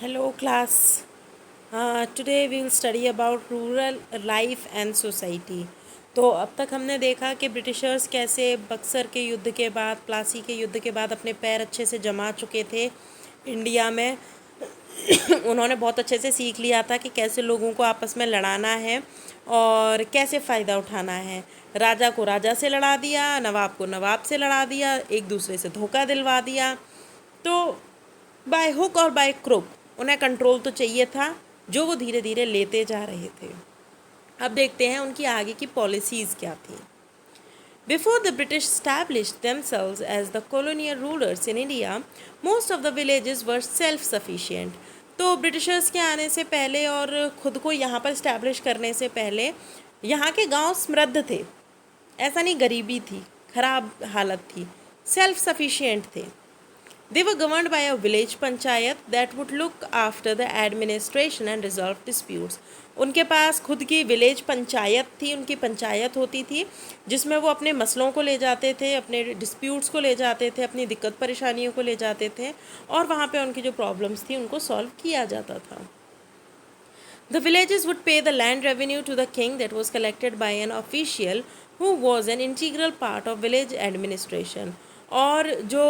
Hello, class. Today we will study about rural life and society. तो अब तक हमने देखा कि ब्रिटिशर्स कैसे बक्सर के युद्ध के बाद, प्लासी के युद्ध के बाद अपने पैर अच्छे से जमा चुके थे इंडिया में। उन्होंने बहुत अच्छे से सीख लिया था कि कैसे लोगों को आपस में लड़ाना है और कैसे फ़ायदा उठाना है। राजा को राजा से लड़ा दिया, नवाब को नवाब से लड़ा दिया, एक दूसरे से धोखा दिलवा दिया। तो बाय हुक और बाय क्रुक उन्हें कंट्रोल तो चाहिए था, जो वो धीरे धीरे लेते जा रहे थे। अब देखते हैं उनकी आगे की पॉलिसीज़ क्या थी। Before the British established themselves as the colonial rulers in India, most of the villages were self-sufficient. तो ब्रिटिशर्स के आने से पहले और ख़ुद को यहाँ पर इस्टेब्लिश करने से पहले यहाँ के गांव समृद्ध थे। ऐसा नहीं गरीबी थी, ख़राब हालत थी, सेल्फ सफिशिएंट थे। They were governed by a village panchayat that would look after the administration and resolve disputes. उनके पास खुद की विलेज पंचायत थी, उनकी पंचायत होती थी जिसमें वो अपने मसलों को ले जाते थे, अपने डिस्प्यूट्स को ले जाते थे, अपनी दिक्कत परेशानियों को ले जाते थे और वहाँ पे उनकी जो प्रॉब्लम्स थी उनको सॉल्व किया जाता था। The villages would pay the land revenue to the king that was collected by an official who was an integral part of village administration. और जो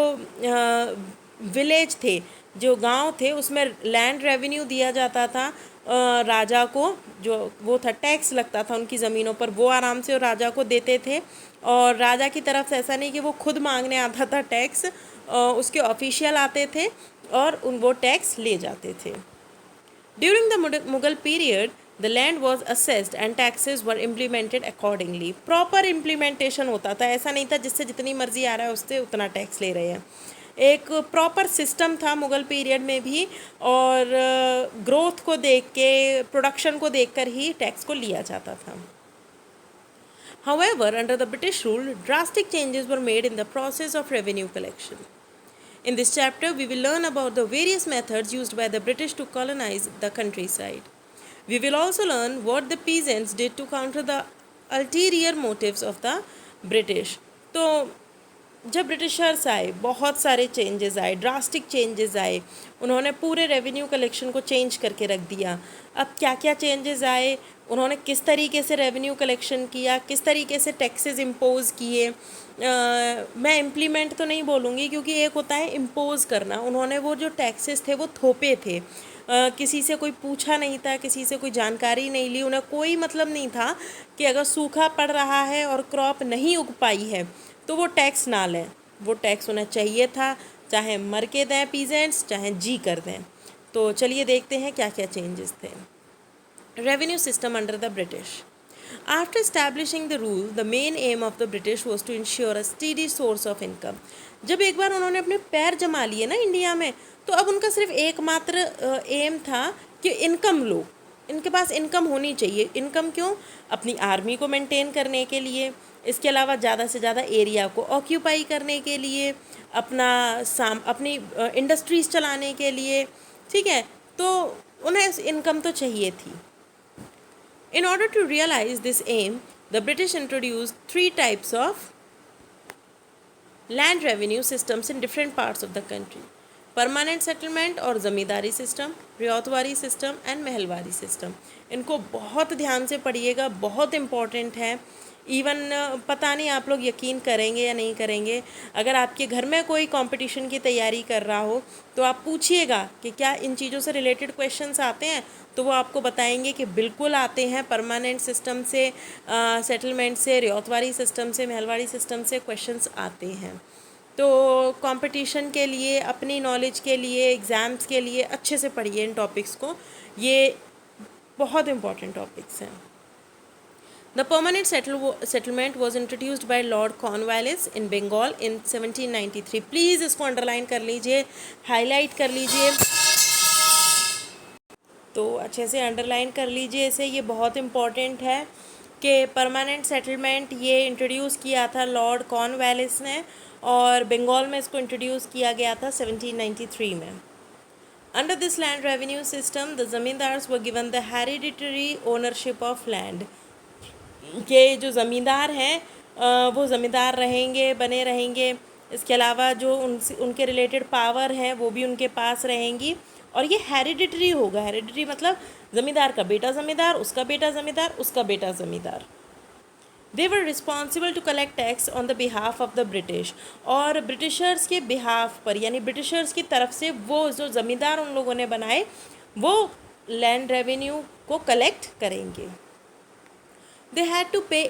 विलेज थे, जो गांव थे, उसमें लैंड रेवेन्यू दिया जाता था राजा को, जो वो था टैक्स लगता था उनकी ज़मीनों पर, वो आराम से राजा को देते थे। और राजा की तरफ से ऐसा नहीं कि वो खुद मांगने आता था टैक्स, उसके ऑफिशियल आते थे और वो टैक्स ले जाते थे। During the Mughal period, the land was assessed and taxes were implemented accordingly. Proper implementation होता था, ऐसा नहीं था जिससे जितनी मर्जी आ रहा है उससे उतना टैक्स ले रहे हैं। एक प्रॉपर सिस्टम था मुग़ल पीरियड में भी, और ग्रोथ को देख के, प्रोडक्शन को देखकर ही टैक्स को लिया जाता था। However, under the British rule, drastic changes were made in the process of revenue collection. In this chapter, we will learn about the various methods used by the British to colonize the countryside. We will also learn what the peasants did to counter the ulterior motives of the British. तो जब Britishers आए, बहुत सारे changes आए, drastic changes आए, उन्होंने पूरे revenue collection को चेंज करके रख दिया। अब क्या क्या चेंजेस आए, उन्होंने किस तरीके से रेवेन्यू कलेक्शन किया, किस तरीके से टैक्सेस इम्पोज़ किए। मैं इम्प्लीमेंट तो नहीं बोलूँगी क्योंकि एक होता है इम्पोज़ करना। उन्होंने वो जो टैक्सेस थे वो थोपे थे, किसी से कोई पूछा नहीं था, किसी से कोई जानकारी नहीं ली। उन्हें कोई मतलब नहीं था कि अगर सूखा पड़ रहा है और क्रॉप नहीं उग पाई है तो वो टैक्स ना लें। वो टैक्स उन्हें चाहिए था, चाहे मर के दें पीजेंट्स, चाहे जी कर दें। तो चलिए देखते हैं क्या क्या चेंजेस थे। Revenue system under the British. After establishing the rule, the main aim of the British was to ensure a steady source of income. जब एक बार उन्होंने अपने पैर जमा लिए ना इंडिया में, तो अब उनका सिर्फ एकमात्र एम था कि इनकम लो, इनके पास इनकम होनी चाहिए। इनकम क्यों? अपनी आर्मी को मेंटेन करने के लिए, इसके अलावा ज़्यादा से ज़्यादा एरिया को ऑक्यूपाई करने के लिए, अपनी इंडस्ट्रीज़ चलाने के लिए, ठीक है। तो उन्हें इनकम तो चाहिए थी। In order to realize this aim, the British introduced 3 types of land revenue systems in different parts of the country. Permanent settlement और zamindari system, ryotwari system and mahalwari system. इनको बहुत ध्यान से पढ़िएगा, बहुत इम्पॉर्टेंट है। इवन पता नहीं आप लोग यकीन करेंगे या नहीं करेंगे, अगर आपके घर में कोई कंपटीशन की तैयारी कर रहा हो तो आप पूछिएगा कि क्या इन चीज़ों से रिलेटेड क्वेश्चंस आते हैं, तो वो आपको बताएंगे कि बिल्कुल आते हैं। परमानेंट सिस्टम से, सेटलमेंट से, रियातवारी सिस्टम से, महलवारी सिस्टम से क्वेश्चंस आते हैं। तो कंपटीशन के लिए, अपनी नॉलेज के लिए, एग्ज़ाम्स के लिए अच्छे से पढ़िए इन टॉपिक्स को, ये बहुत इंपॉर्टेंट टॉपिक्स हैं। The permanent settlement was introduced by Lord Cornwallis in Bengal in 1793। Please इसको अंडरलाइन कर लीजिए, हाईलाइट कर लीजिए, तो अच्छे से अंडरलाइन कर लीजिए इसे, ये बहुत इम्पॉर्टेंट है कि परमानेंट सेटलमेंट ये इंट्रोड्यूस किया था लॉर्ड कॉर्नवालिस ने, और बंगाल में इसको इंट्रोड्यूस किया गया था 1793 में। Under this land revenue system the zamindars were given the hereditary ownership of land. के जो ज़मींदार हैं वो ज़मींदार रहेंगे, बने रहेंगे। इसके अलावा जो उनके रिलेटेड पावर हैं वो भी उनके पास रहेंगी, और ये हेरिडिटरी होगा। हेरिडिटरी मतलब ज़मींदार का बेटा ज़मींदार, उसका बेटा ज़मींदार, उसका बेटा zamindar. They were responsible to collect tax on the behalf of the British, और ब्रिटिशर्स के बिहाफ पर यानी ब्रिटिशर्स की तरफ से वो जो ज़मींदार उन लोगों ने बनाए वो लैंड रेवेन्यू को कलेक्ट करेंगे। They had to pay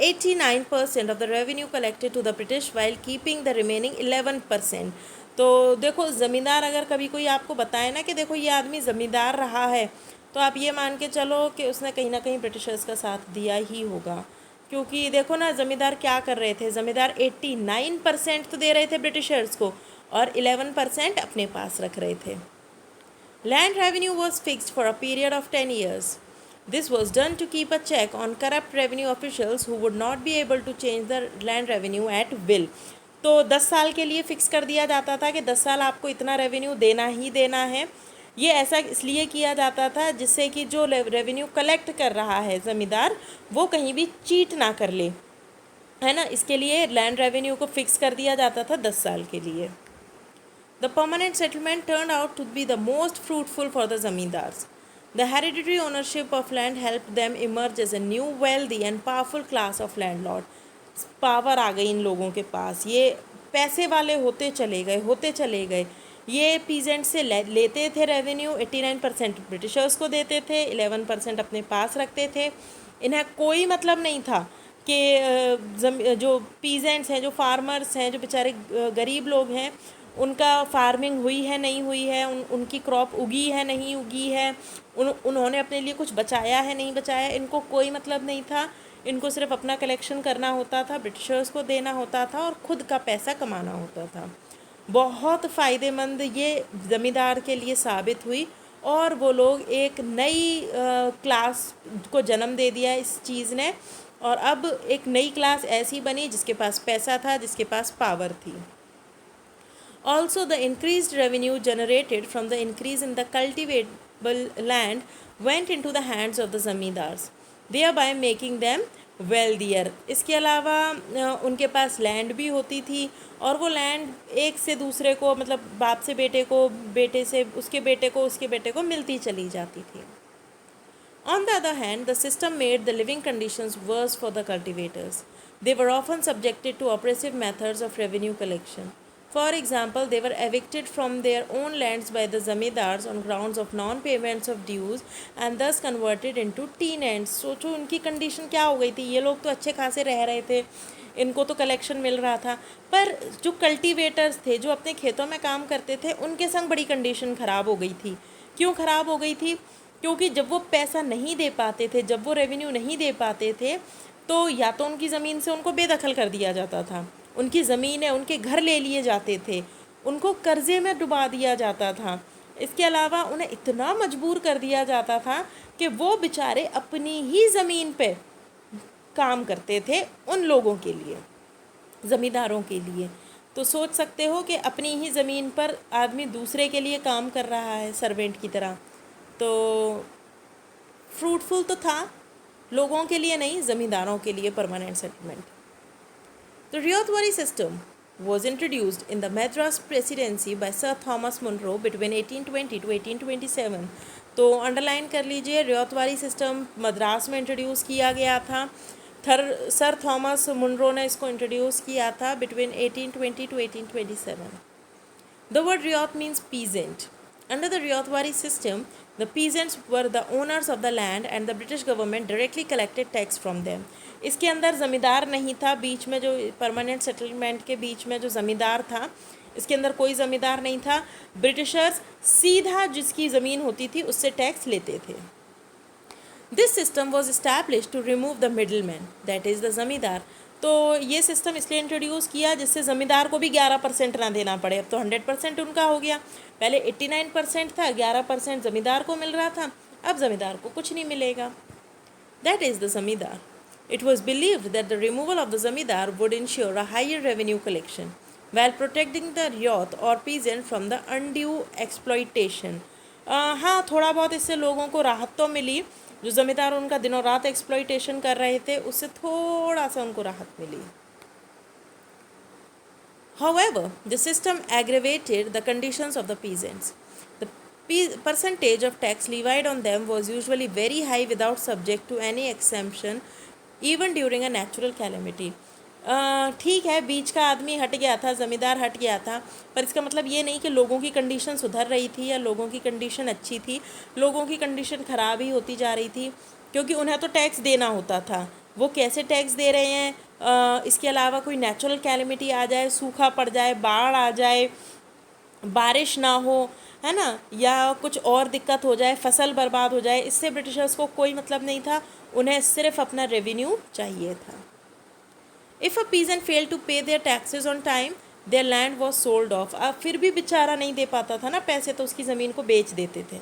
89% of the revenue collected to the British while keeping the remaining 11%. तो देखो ज़मींदार अगर कभी कोई आपको बताए ना कि देखो ये आदमी ज़मींदार रहा है, तो आप ये मान के चलो कि उसने कहीं ना कहीं ब्रिटिशर्स का साथ दिया ही होगा। क्योंकि देखो ना ज़मींदार क्या कर रहे थे, ज़मींदार 89% तो दे रहे थे ब्रिटिशर्स को और 11% अपने पास रख रहे थे। Land revenue was fixed for a period of 10 years. This was done to keep a check on corrupt revenue officials who would not be able to change the land revenue at will. तो 10 साल के लिए fix कर दिया जाता था कि 10 साल आपको इतना रेवेन्यू देना ही देना है। ये ऐसा इसलिए किया जाता था जिससे कि जो रेवेन्यू कलेक्ट कर रहा है ज़मींदार वो कहीं भी चीट ना कर ले, है ना। इसके लिए लैंड रेवेन्यू को फिक्स कर दिया जाता था 10 साल के लिए। The permanent settlement turned out to be the most fruitful for the zamindars. The hereditary ownership of land helped them emerge as a new wealthy and powerful class of landlord. Power आ गई इन लोगों के पास, ये पैसे वाले होते चले गए। ये पीजेंट से लेते थे रेवेन्यू, 89% ब्रिटिशर्स को देते थे, 11% अपने पास रखते थे। इन्हें कोई मतलब नहीं था कि जो पीजेंट्स हैं, जो फार्मर्स हैं, जो बेचारे गरीब लोग हैं, उनका फार्मिंग हुई है नहीं हुई है, उनकी क्रॉप उगी है नहीं उगी है, उन्होंने अपने लिए कुछ बचाया है नहीं बचाया, इनको कोई मतलब नहीं था। इनको सिर्फ अपना कलेक्शन करना होता था, ब्रिटिशर्स को देना होता था और ख़ुद का पैसा कमाना होता था। बहुत फ़ायदेमंद ये ज़मींदार के लिए साबित हुई और वो लोग एक नई क्लास को जन्म दे दिया इस चीज़ ने, और अब एक नई क्लास ऐसी बनी जिसके पास पैसा था, जिसके पास पावर थी। Also, the increased revenue generated from the increase in the cultivable land went into the hands of the zamindars, thereby making them wealthier. इसके अलावा उनके पास लैंड भी होती थी और वो लैंड एक से दूसरे को, मतलब बाप से बेटे को, बेटे से उसके बेटे को मिलती चली जाती थी। On the other hand, the system made the living conditions worse for the cultivators. They were often subjected to oppressive methods of revenue collection. For example, they were evicted from their own lands by the zamindars on grounds of non-payments of dues and thus converted into tenants. सोचो उनकी condition क्या हो गई थी। ये लोग तो अच्छे खासे रह रहे थे, इनको तो कलेक्शन मिल रहा था, पर जो कल्टीवेटर्स थे, जो अपने खेतों में काम करते थे, उनके संग बड़ी कंडीशन ख़राब हो गई थी। क्यों ख़राब हो गई थी? क्योंकि जब वो पैसा नहीं दे पाते थे, जब वो रेवेन्यू नहीं दे पाते थे, तो या तो उनकी ज़मीन से उनको बेदखल कर दिया जाता था, उनकी ज़मीन है, उनके घर ले लिए जाते थे, उनको कर्ज़े में डुबा दिया जाता था। इसके अलावा उन्हें इतना मजबूर कर दिया जाता था कि वो बेचारे अपनी ही ज़मीन पे काम करते थे उन लोगों के लिए, ज़मींदारों के लिए। तो सोच सकते हो कि अपनी ही ज़मीन पर आदमी दूसरे के लिए काम कर रहा है सर्वेंट की तरह। तो फ्रूटफुल तो था, लोगों के लिए नहीं, ज़मींदारों के लिए permanent settlement. The Ryotwari system was introduced in the Madras Presidency by Sir Thomas Munro between 1820 to 1827. तो अंडरलाइन कर लीजिए, रियोतवारी सिस्टम मद्रास में इंट्रोड्यूस किया गया था। सर थॉमस मुनरो ने इसको इंट्रोड्यूस किया था between 1820 to 1827. The word Ryot means peasant. Under the Ryotwari system, the peasants were the owners of the land and the British government directly collected tax from them. इसके अंदर ज़मींदार नहीं था, बीच में जो परमानेंट सेटलमेंट के बीच में जो ज़मींदार था, इसके अंदर कोई ज़मींदार नहीं था। ब्रिटिशर्स सीधा जिसकी ज़मीन होती थी उससे टैक्स लेते थे। This system was establish to remove the middle man, that is the zamindar. तो ये सिस्टम इसलिए इंट्रोड्यूस किया जिससे ज़मींदार को भी 11% ना देना पड़े। अब तो 100% उनका हो गया, पहले 89% था, 11% ज़मींदार को मिल रहा था, अब ज़मींदार को कुछ नहीं मिलेगा। दैट इज़ द ज़मींदार. It was believed that the removal of the zamindar would ensure a higher revenue collection, while protecting the ryot or peasant from the undue exploitation. हाँ, थोड़ा बहुत इससे लोगों को राहत तो मिली, जो ज़मींदार उनका दिनों रात एक्सप्लॉइटेशन कर रहे थे उससे थोड़ा सा उनको राहत मिली। However, the system aggravated the conditions of the peasants. Percentage of tax levied on them was usually very high without subject to any exemption even during a natural calamity. ठीक है, बीच का आदमी हट गया था, ज़मींदार हट गया था, पर इसका मतलब ये नहीं कि लोगों की कंडीशन सुधर रही थी या लोगों की कंडीशन अच्छी थी। लोगों की कंडीशन ख़राब ही होती जा रही थी, क्योंकि उन्हें तो टैक्स देना होता था। वो कैसे टैक्स दे रहे हैं? इसके अलावा कोई नेचुरल कैलेमिटी आ जाए, सूखा पड़ जाए, बाढ़ आ जाए, बारिश ना हो, है ना, या कुछ और दिक्कत हो जाए, फसल बर्बाद हो जाए, इससे ब्रिटिशर्स को कोई मतलब नहीं था। उन्हें सिर्फ अपना रेवेन्यू चाहिए था। If a peasant fail to pay their taxes on time, their land was sold off. अब फिर भी बेचारा नहीं दे पाता था ना पैसे, तो उसकी ज़मीन को बेच देते थे।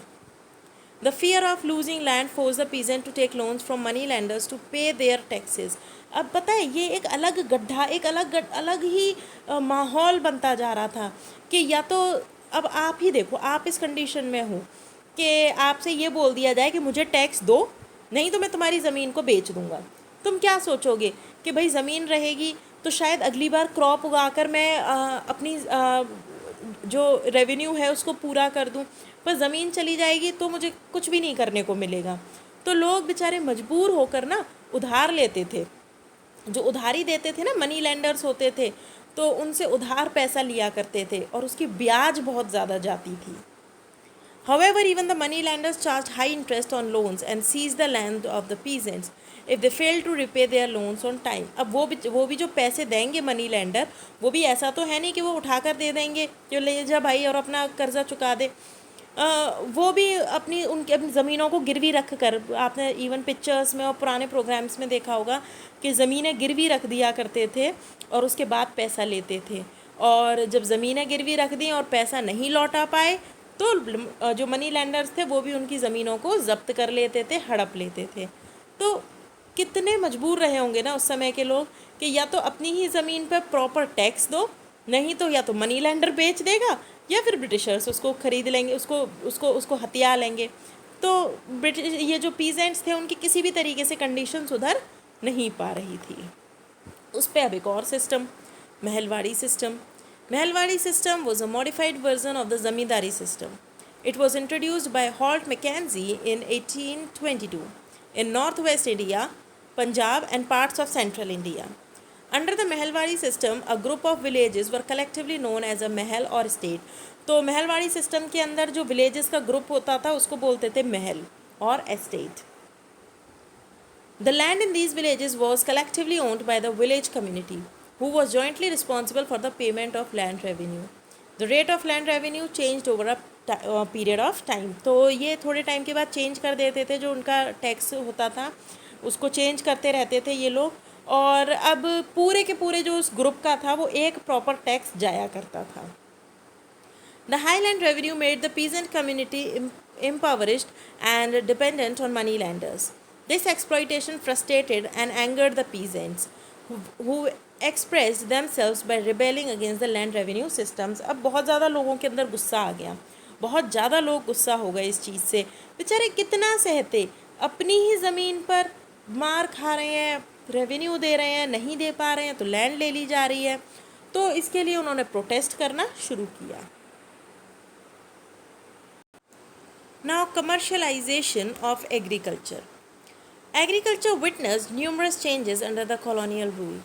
The fear of losing land force the peasant to take loans from money lenders to pay their taxes. अब पता है, ये एक अलग गड्ढा, एक अलग ही माहौल बनता जा रहा था कि या तो अब आप ही देखो, आप इस कंडीशन में हो कि आपसे ये बोल दिया जाए कि मुझे टैक्स दो, नहीं तो मैं तुम्हारी ज़मीन को बेच दूंगा। तुम क्या सोचोगे कि भाई ज़मीन रहेगी तो शायद अगली बार क्रॉप उगाकर मैं अपनी जो रेवेन्यू है उसको पूरा कर दूं, पर ज़मीन चली जाएगी तो मुझे कुछ भी नहीं करने को मिलेगा। तो लोग बेचारे मजबूर होकर ना उधार लेते थे। जो उधारी देते थे ना, मनी लेंडर्स होते थे, तो उनसे उधार पैसा लिया करते थे और उसकी ब्याज बहुत ज़्यादा जाती थी। However, even the moneylenders charged high interest on loans and seized the land of the peasants if they failed to repay their loans on time. अब वो भी जो पैसे देंगे मनी लेंडर, वो भी ऐसा तो है नहीं कि वो उठाकर दे देंगे जो ले जा भाई और अपना कर्जा चुका दे। वो भी अपनी ज़मीनों को गिरवी रख कर, आपने इवन पिक्चर्स में और पुराने प्रोग्राम्स में देखा होगा कि ज़मीनें गिरवी रख दिया करते थे और उसके बाद पैसा लेते थे। और जब ज़मीनें गिरवी रख दी और पैसा नहीं लौटा पाए, तो जो मनी लैंडर्स थे वो भी उनकी ज़मीनों को ज़ब्त कर लेते थे, हड़प लेते थे। तो कितने मजबूर रहे होंगे ना उस समय के लोग कि या तो अपनी ही ज़मीन पर प्रॉपर टैक्स दो, नहीं तो या तो मनी लैंडर बेच देगा या फिर ब्रिटिशर्स उसको खरीद लेंगे, उसको उसको उसको हथिया लेंगे। तो ब्रिटिश ये जो पीजेंट्स थे उनकी किसी भी तरीके से कंडीशन सुधर नहीं पा रही थी। उस पर अब एक और system, Mahalwari system. Mehalwadi system was a modified version of the Zamindari system. It was introduced by Holt Mackenzie in 1822 in northwest India, Punjab and parts of central India. Under the Mehalwadi system, a group of villages were collectively known as a महल और state. तो Mahalwari system के अंदर जो villages का group होता था उसको बोलते थे महल और estate. The land in these villages was collectively owned by the village community, who was jointly responsible for the payment of land revenue. The rate of land revenue changed over a period of time. तो ये थोड़े time के बाद change कर देते थे, जो उनका टैक्स होता था उसको चेंज करते रहते थे ये लोग। और अब पूरे के पूरे जो उस ग्रुप का था वो एक प्रॉपर टैक्स जाया करता था। The highland revenue made the peasant community impoverished and dependent on money lenders. This exploitation frustrated and angered the peasants, who expressed themselves by rebelling against the land revenue systems. अब बहुत ज़्यादा लोगों के अंदर गुस्सा आ गया, बहुत ज़्यादा लोग गुस्सा हो गए इस चीज़ से। बेचारे कितना सहते, अपनी ही ज़मीन पर मार खा रहे हैं, रेवेन्यू दे रहे हैं, नहीं दे पा रहे हैं तो लैंड ले ली जा रही है। तो इसके लिए उन्होंने प्रोटेस्ट करना शुरू किया। Now, commercialization of agriculture. Agriculture witnessed numerous changes under the colonial rule.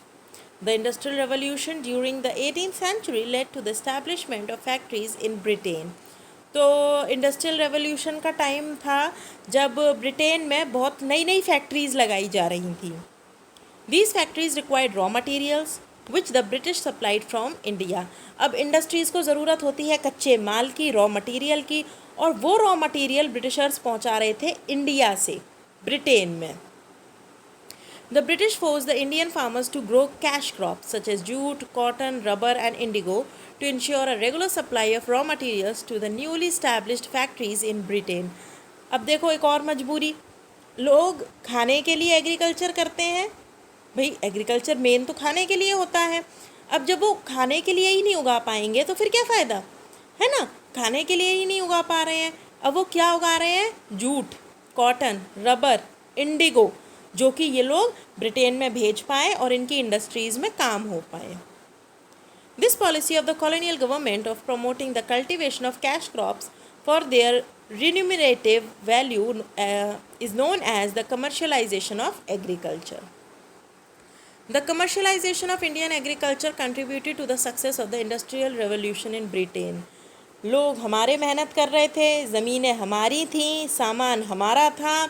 The Industrial Revolution during the 18th century led to the establishment of factories in Britain. तो इंडस्ट्रियल रेवोल्यूशन का टाइम था जब Britain में बहुत नई नई factories लगाई जा रही थी। These factories required raw materials which the British supplied from India. अब इंडस्ट्रीज़ को ज़रूरत होती है कच्चे माल की, रॉ मटेरियल की, और वो रॉ मटेरियल ब्रिटिशर्स पहुंचा रहे थे इंडिया से ब्रिटेन में। The British forced the Indian farmers to grow cash crops such as jute, cotton, rubber and indigo to ensure a regular supply of raw materials to the newly established factories in Britain. अब देखो एक और मजबूरी, लोग खाने के लिए agriculture करते हैं, भाई एग्रीकल्चर मेन तो खाने के लिए होता है। अब जब वो खाने के लिए ही नहीं उगा पाएंगे तो फिर क्या फ़ायदा, है ना, खाने के लिए ही नहीं उगा पा रहे हैं। अब वो क्या उगा रहे हैं, जूट, कॉटन, रबर, इंडिगो, जो कि ये लोग ब्रिटेन में भेज पाए और इनकी इंडस्ट्रीज़ में काम हो पाए। This policy of the colonial government of promoting the cultivation of cash crops for their remunerative value is known as the commercialization of agriculture. The commercialization of Indian agriculture contributed to the success of the Industrial Revolution in Britain. लोग हमारे मेहनत कर रहे थे, ज़मीनें हमारी थीं, सामान हमारा था,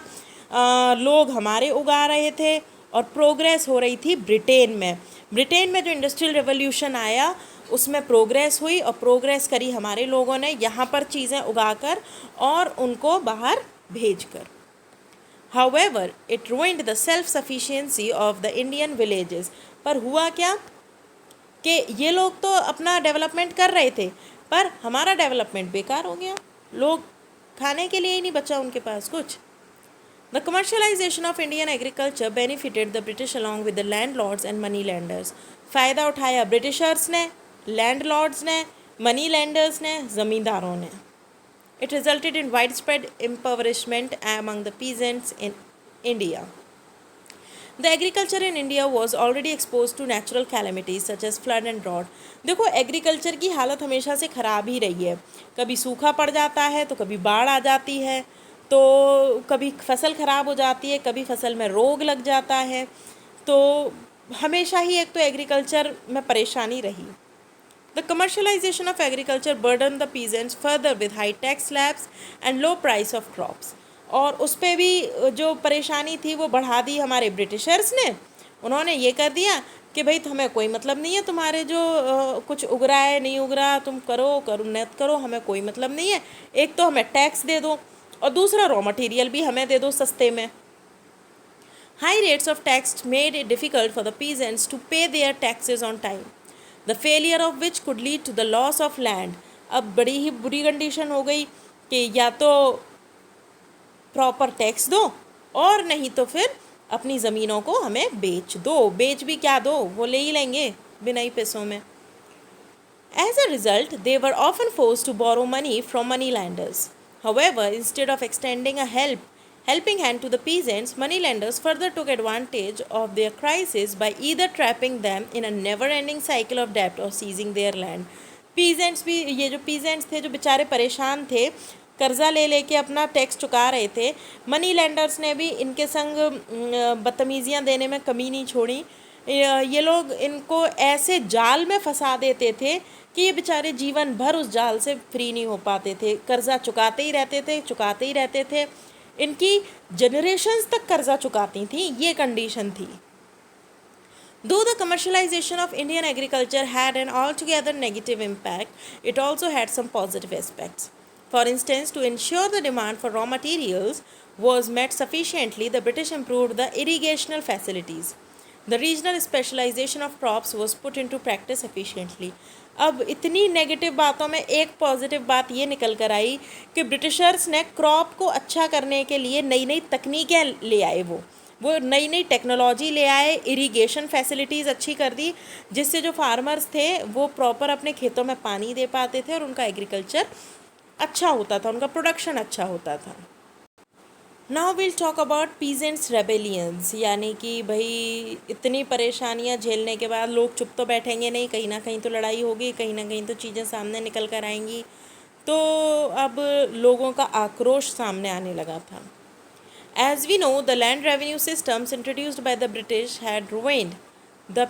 लोग हमारे उगा रहे थे और प्रोग्रेस हो रही थी ब्रिटेन में। ब्रिटेन में जो इंडस्ट्रियल रेवोल्यूशन आया उसमें प्रोग्रेस हुई और प्रोग्रेस करी हमारे लोगों ने यहाँ पर चीज़ें उगाकर और उनको बाहर भेजकर। However, it ruined the self-sufficiency of the Indian villages. पर हुआ क्या कि ये लोग तो अपना डेवलपमेंट कर रहे थे पर हमारा डेवलपमेंट बेकार हो गया, लोग खाने के लिए ही नहीं बचा उनके पास कुछ। The commercialization of Indian agriculture benefited the British along with the landlords and money lenders. फ़ायदा उठाया ब्रिटिशर्स ने, लैंडलॉर्ड्स ने, मनी लैंडर्स ने, ज़मींदारों ने। It resulted in widespread impoverishment among the peasants in India. The agriculture in India was already exposed to natural calamities such as flood and drought. देखो agriculture की हालत हमेशा से ख़राब ही रही है, कभी सूखा पड़ जाता है तो कभी बाढ़ आ जाती है, तो कभी फसल ख़राब हो जाती है, कभी फसल में रोग लग जाता है, तो हमेशा ही एक तो एग्रीकल्चर में परेशानी रही। The commercialization of agriculture burdened the peasants further with high tax slabs and low price of crops. और उस पर भी जो परेशानी थी वो बढ़ा दी हमारे ब्रिटिशर्स ने। उन्होंने ये कर दिया कि भाई हमें कोई मतलब नहीं है तुम्हारे जो कुछ उग रहा है नहीं उग रहा, तुम करो नेत करो, हमें कोई मतलब नहीं है। एक तो हमें टैक्स दे दो और दूसरा रॉ मटेरियल भी हमें दे दो सस्ते में। High rates of tax made it difficult for the peasants to pay their taxes on time, the failure of which could lead to the loss of land. अब बड़ी ही बुरी कंडीशन हो गई कि या तो प्रॉपर टैक्स दो और नहीं तो फिर अपनी ज़मीनों को हमें बेच दो। बेच भी क्या दो, वो ले ही लेंगे बिना ही पैसों में। As a result, they were often forced to borrow money from moneylenders. However, instead of extending a helping hand to the peasants, moneylenders further took advantage of their crisis by either trapping them in a never-ending cycle of debt or seizing their land. Peasants भी, ये जो peasants थे जो बेचारे परेशान थे, कर्जा ले लेके अपना टैक्स चुका रहे थे, मनी लैंडर्स ने भी इनके संग बदतमीजियाँ देने में कमी नहीं छोड़ी। ये लोग इनको ऐसे जाल में फंसा देते थे कि ये बेचारे जीवन भर उस जाल से फ्री नहीं हो पाते थे, कर्जा चुकाते ही रहते थे। इनकी जनरेशन्स तक कर्जा चुकाती थी, ये कंडीशन थी। Though the commercialization of Indian agriculture had an altogether negative impact, it also had some positive aspects. For instance, to ensure the demand for raw materials was met sufficiently, the British improved the irrigational facilities. The regional specialization of crops was put into practice efficiently. अब इतनी negative बातों में एक positive बात ये निकल कर आई कि ब्रिटिशर्स ने क्रॉप को अच्छा करने के लिए नई नई तकनीकें ले आए, वो नई नई टेक्नोलॉजी ले आए, इरिगेशन फैसिलिटीज़ अच्छी कर दी, जिससे जो फार्मर्स थे वो प्रॉपर अपने खेतों में पानी दे पाते थे और उनका एग्रीकल्चर अच्छा होता था, उनका प्रोडक्शन अच्छा होता था। Now will talk about peasants rebellions, यानी कि भाई इतनी परेशानियां झेलने के बाद लोग चुप तो बैठेंगे नहीं, कहीं ना कहीं तो लड़ाई होगी, कहीं ना कहीं तो चीज़ें सामने निकल कर आएंगी। तो अब लोगों का आक्रोश सामने आने लगा था। As we know, the land revenue systems introduced by the British had ruined the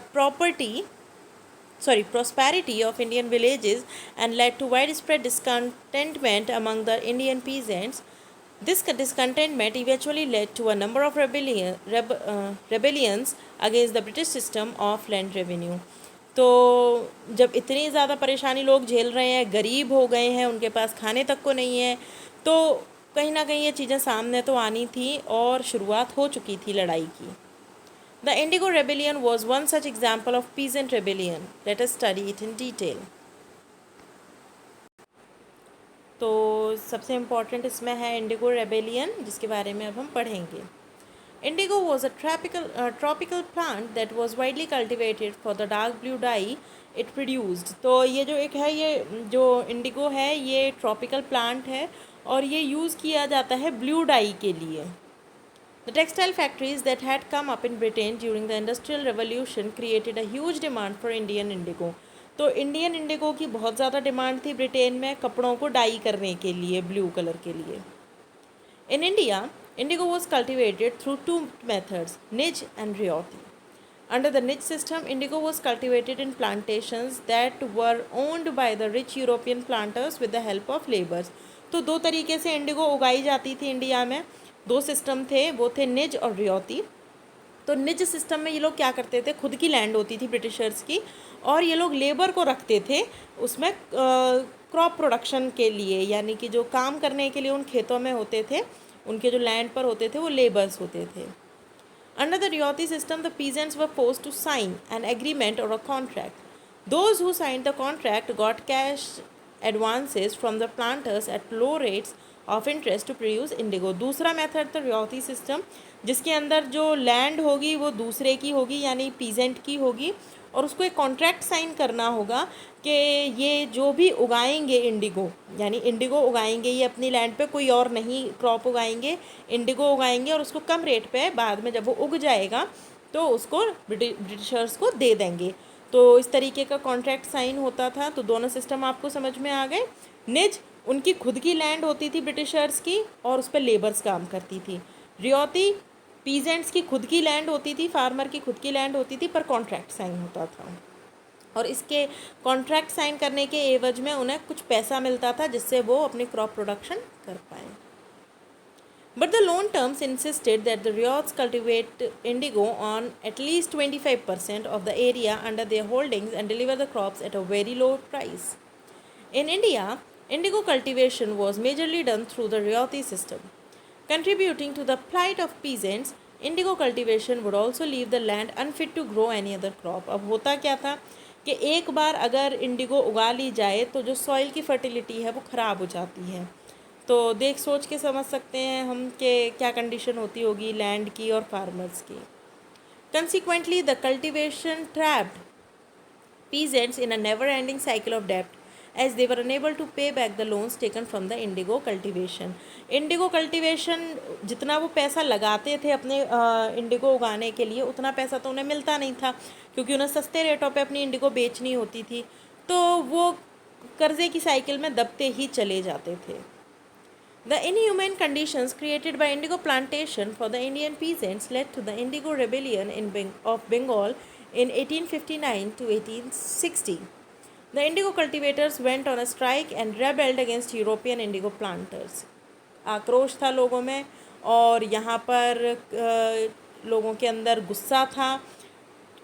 prosperity of Indian villages and led to widespread discontentment among the Indian peasants. This discontentment eventually led to a number of rebellions against the British system of land revenue. तो जब इतनी ज़्यादा परेशानी लोग झेल रहे हैं, गरीब हो गए हैं, उनके पास खाने तक को नहीं है, तो कहीं ना कहीं ये चीज़ें सामने तो आनी थी और शुरुआत हो चुकी थी लड़ाई की। The Indigo Rebellion was one such example of peasant rebellion. Let us study it in detail. तो सबसे इम्पॉर्टेंट इसमें है इंडिगो रेबेलियन, जिसके बारे में अब हम पढ़ेंगे। Indigo was a tropical plant that was widely cultivated for the dark blue die it produced. तो ये जो एक है, ये जो इंडिगो है ये ट्रॉपिकल प्लांट है और ये यूज़ किया जाता है ब्लू डाई के लिए। The textile factories that had come up in Britain during the Industrial Revolution created a huge demand for Indian indigo. तो इंडियन इंडिगो की बहुत ज़्यादा डिमांड थी ब्रिटेन में कपड़ों को डाई करने के लिए, ब्लू कलर के लिए। In India, indigo was cultivated through two methods, nij and rayoti. Under the niche system, indigo was cultivated in plantations that were owned by the rich European planters with the help of laborers. तो दो तरीके से Indigo उगाई जाती थी India में, दो system थे, वो थे निज और रियोती। तो निज सिस्टम में ये लोग क्या करते थे, खुद की लैंड होती थी ब्रिटिशर्स की, और ये लोग लेबर को रखते थे उसमें क्रॉप प्रोडक्शन के लिए, यानी कि जो काम करने के लिए उन खेतों में होते थे, उनके जो लैंड पर होते थे वो लेबर्स होते थे। Under the ryoti system the peasants were forced to sign an agreement और a contract. Those who sign the contract got cash advances from the planters at low rates of interest to produce indigo. दूसरा method था ryoti system, जिसके अंदर जो land होगी वो दूसरे की होगी, यानी पीजेंट की होगी, और उसको एक कॉन्ट्रैक्ट साइन करना होगा कि ये जो भी उगाएंगे इंडिगो, यानी इंडिगो उगाएंगे ये अपनी लैंड पे, कोई और नहीं क्रॉप उगाएंगे, इंडिगो उगाएंगे और उसको कम रेट पे बाद में जब वो उग जाएगा तो उसको ब्रिटिशर्स को दे देंगे। तो इस तरीके का कॉन्ट्रैक्ट साइन होता था। तो दोनों सिस्टम आपको समझ में आ गए। निज उनकी खुद की लैंड होती थी ब्रिटिशर्स की और उस पर लेबर्स काम करती थी। रियोती पीजेंट्स की खुद की लैंड होती थी, फार्मर की खुद की लैंड होती थी, पर कॉन्ट्रैक्ट साइन होता था, और इसके कॉन्ट्रैक्ट साइन करने के एवज में उन्हें कुछ पैसा मिलता था जिससे वो अपनी क्रॉप प्रोडक्शन कर पाएँ। But the loan terms insisted that the ryots cultivate indigo on at least 25% of the area under their holdings and deliver the crops at a very low price. In India, indigo cultivation was majorly done through the ryoti system. Contributing to the plight of peasants, indigo cultivation would also leave the land unfit to grow any other crop. अब होता क्या था कि एक बार अगर Indigo उगा ली जाए तो जो सॉइल की फर्टिलिटी है वो ख़राब हो जाती है। तो देख सोच के समझ सकते हैं हम कि क्या कंडीशन होती होगी लैंड की और फार्मर्स की। Consequently, the cultivation trapped peasants in a never-ending cycle of debt as they were unable to pay back the loans taken from the indigo cultivation. Indigo cultivation जितना वो पैसा लगाते थे अपने इंडिगो उगाने के लिए, उतना पैसा तो उन्हें मिलता नहीं था, क्योंकि उन्हें सस्ते रेटों पे अपनी इंडिगो बेचनी होती थी। तो वो कर्जे की साइकिल में दबते ही चले जाते थे। The inhumane conditions created by indigo plantation for the Indian peasants led to the Indigo Rebellion of Bengal in 1859 to 1860. The indigo cultivators went on a strike and rebelled against European indigo planters. आक्रोश था लोगों में, और यहाँ पर लोगों के अंदर गुस्सा था,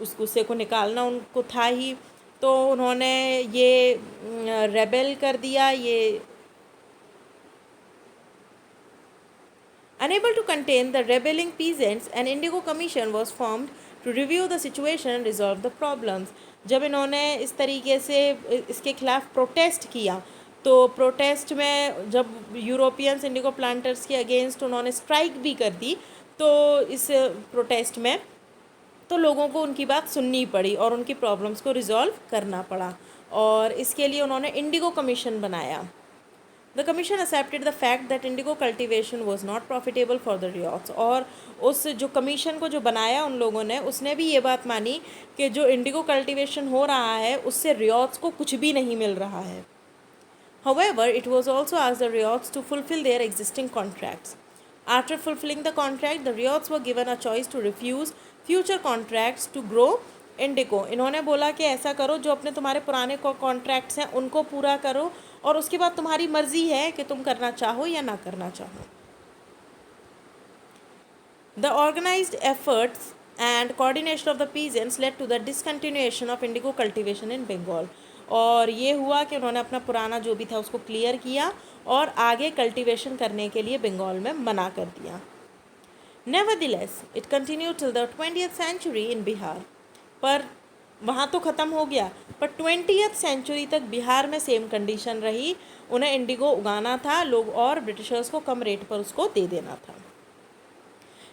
उस गुस्से को निकालना उनको था ही, तो उन्होंने ये रेबेल कर दिया। ये Unable to contain the rebelling peasants, an indigo commission was formed to review the situation and resolve the problems. जब इन्होंने इस तरीके से इसके खिलाफ प्रोटेस्ट किया, तो प्रोटेस्ट में जब यूरोपियंस इंडिगो प्लांटर्स के अगेंस्ट उन्होंने स्ट्राइक भी कर दी, तो इस प्रोटेस्ट में तो लोगों को उनकी बात सुननी पड़ी और उनकी प्रॉब्लम्स को रिजॉल्व करना पड़ा, और इसके लिए उन्होंने इंडिगो कमीशन बनाया। The commission accepted the fact that indigo cultivation was not profitable for the ryots, और उस जो कमीशन को जो बनाया उन लोगों ने, उसने भी ये बात मानी कि जो इंडिगो कल्टीवेशन हो रहा है उससे ryots को कुछ भी नहीं मिल रहा है। However, it was also asked the ryots to fulfill their existing contracts. After fulfilling the contract, the ryots were given a choice to refuse future contracts to grow indigo. इन्होंने बोला कि ऐसा करो, जो अपने तुम्हारे पुराने कॉन्ट्रैक्ट्स हैं उनको पूरा करो, और उसके बाद तुम्हारी मर्जी है कि तुम करना चाहो या ना करना चाहो। The organized efforts and coordination of the peasants led to the discontinuation of indigo cultivation in Bengal. और ये हुआ कि उन्होंने अपना पुराना जो भी था उसको क्लियर किया और आगे कल्टीवेशन करने के लिए बंगाल में मना कर दिया। Nevertheless, it continued till the 20th century in Bihar. पर वहाँ तो ख़त्म हो गया, पर 20th सेंचुरी तक बिहार में सेम कंडीशन रही। उन्हें इंडिगो उगाना था लोग, और ब्रिटिशर्स को कम रेट पर उसको दे देना था।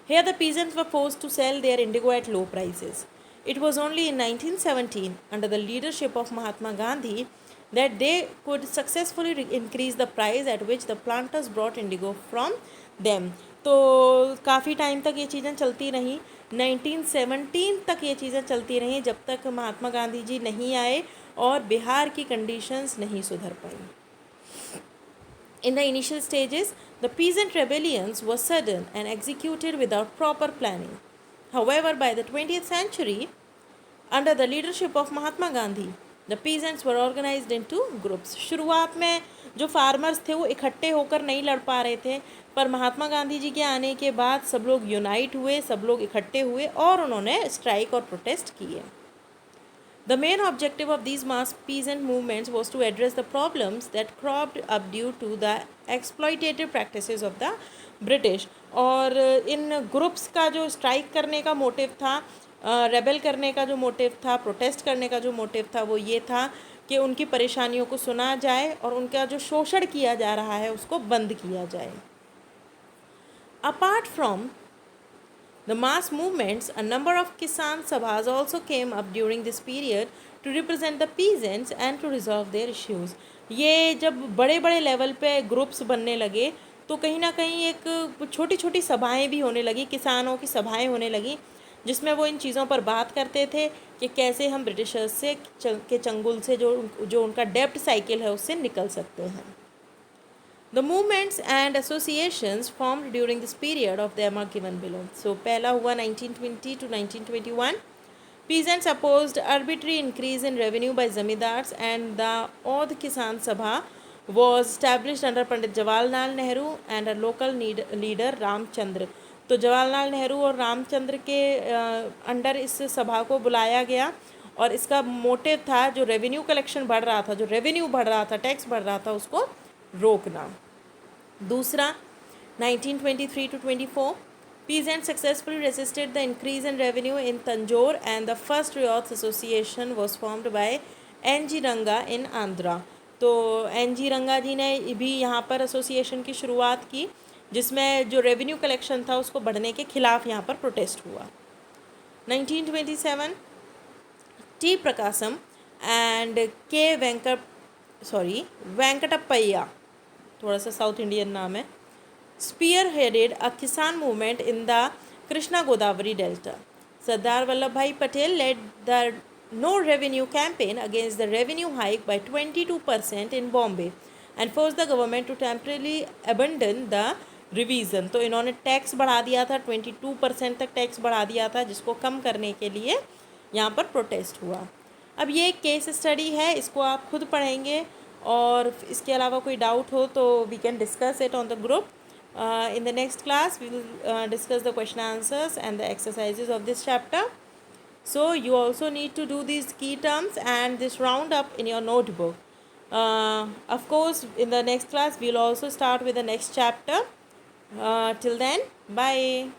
Here the peasants were forced to sell their indigo at low prices. It was only in 1917, under the leadership of Mahatma Gandhi, that they could successfully increase the price at which the planters brought indigo from them. तो काफ़ी time तक ये चीज़ें चलती रहीं, 1917 तक ये चीज़ें चलती रहीं, जब तक महात्मा गांधी जी नहीं आए और बिहार की कंडीशंस नहीं सुधर पाई. In the initial stages, the peasant rebellions were sudden and executed without proper planning. However, by the 20th century, under the leadership of Mahatma Gandhi, the peasants were organized into groups. शुरुआत में जो farmers थे वो इकट्ठे होकर नहीं लड़ पा रहे थे, पर महात्मा गांधी जी के आने के बाद सब लोग यूनाइट हुए, सब लोग इकट्ठे हुए और उन्होंने स्ट्राइक और प्रोटेस्ट किए. The main objective of these mass peasant movements was to address the problems that cropped up due to the exploitative practices of the British. और इन ग्रुप्स का जो स्ट्राइक करने का मोटिव था, रेबल करने का जो मोटिव था, प्रोटेस्ट करने का जो मोटिव था, वो ये था कि उनकी परेशानियों को सुना जाए और उनका जो शोषण किया जा रहा है उसको बंद किया जाए. Apart from the mass movements, a number of Kisan Sabhas also came up during this period to represent the peasants and to resolve their issues. ये जब बड़े बड़े लेवल पे ग्रुप्स बनने लगे तो कहीं ना कहीं एक छोटी छोटी सभाएं भी होने लगी, किसानों की सभाएं होने लगी, जिसमें वो इन चीज़ों पर बात करते थे कि कैसे हम ब्रिटिशर्स से के चंगुल से जो उनका डेब्ट साइकिल है उससे निकल सकते हैं. The movements and associations formed during this period of them are given below. So पहला हुआ 1920 to 1921. Peasants opposed arbitrary increase in revenue by zamindars, and the Audh Kisan Sabha was established under Pandit Jawaharlal Nehru and a local leader Ramchandra. तो जवाहरलाल नेहरू और रामचंद्र के under इस सभा को बुलाया गया और इसका मोटिव था जो रेवेन्यू कलेक्शन बढ़ रहा था, जो रेवेन्यू बढ़ रहा था, टैक्स बढ़ रहा था, उसको रोकना. दूसरा 1923 to 24, peasants successfully resisted the increase in revenue in Tanjore and the first Riots Association was formed by N.G. Ranga in Andhra. तो N.G. रंगा जी ने भी यहाँ पर एसोसिएशन की शुरुआत की जिसमें जो रेवेन्यू कलेक्शन था उसको बढ़ने के खिलाफ यहाँ पर प्रोटेस्ट हुआ. 1927, T. Prakasam and K. Venkatapaya, थोड़ा सा साउथ इंडियन नाम है, spearheaded a Kisan movement in the Krishna Godavari Delta. Sardar Vallabhbhai Patel led the no revenue campaign against the revenue hike by 22% in Bombay and forced the government to temporarily abandon the revision. तो इन्होंने tax बढ़ा दिया था, 22% तक tax बढ़ा दिया था, जिसको कम करने के लिए यहाँ पर प्रोटेस्ट हुआ. अब ये एक केस स्टडी है, इसको आप खुद पढ़ेंगे और इसके अलावा कोई डाउट हो तो we can discuss it on the group. In the next class we will discuss the question answers and the exercises of this chapter. So you also need to do these key terms and this roundup in your notebook. Of course in the next class we will also start with the next chapter. Till then, bye.